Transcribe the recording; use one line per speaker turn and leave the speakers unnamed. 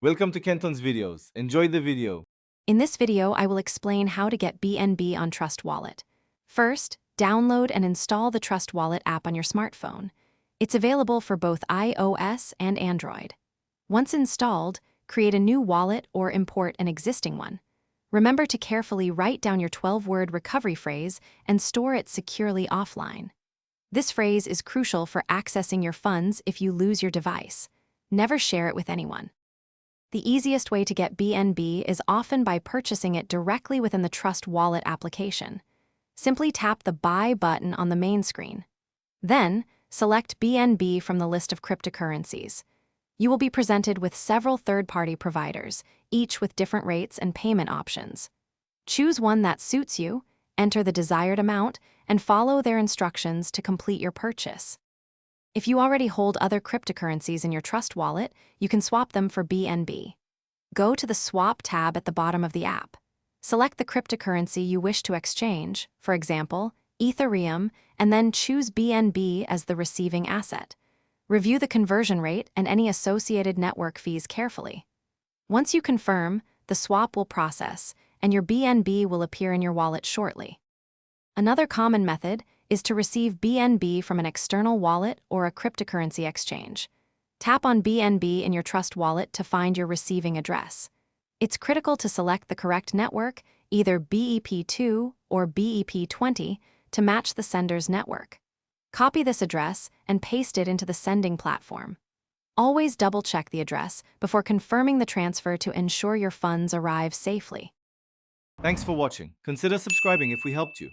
Welcome to Kenton's videos. Enjoy the video.
In this video, I will explain how to get BNB on Trust Wallet. First, download and install the Trust Wallet app on your smartphone. It's available for both iOS and Android. Once installed, create a new wallet or import an existing one. Remember to carefully write down your 12-word recovery phrase and store it securely offline. This phrase is crucial for accessing your funds if you lose your device. Never share it with anyone. The easiest way to get BNB is often by purchasing it directly within the Trust Wallet application. Simply tap the Buy button on the main screen. Then, select BNB from the list of cryptocurrencies. You will be presented with several third-party providers, each with different rates and payment options. Choose one that suits you, enter the desired amount, and follow their instructions to complete your purchase. If you already hold other cryptocurrencies in your Trust Wallet, you can swap them for BNB. Go to the Swap tab at the bottom of the app. Select the cryptocurrency you wish to exchange, for example, Ethereum, and then choose BNB as the receiving asset. Review the conversion rate and any associated network fees carefully. Once you confirm, the swap will process, and your BNB will appear in your wallet shortly. Another common method is to receive BNB from an external wallet or a cryptocurrency exchange. Tap on BNB in your Trust Wallet to find your receiving address. It's critical to select the correct network, either BEP2 or BEP20, to match the sender's network. Copy this address and paste it into the sending platform. Always double-check the address before confirming the transfer to ensure your funds arrive safely.
Thanks for watching. Consider subscribing if we helped you.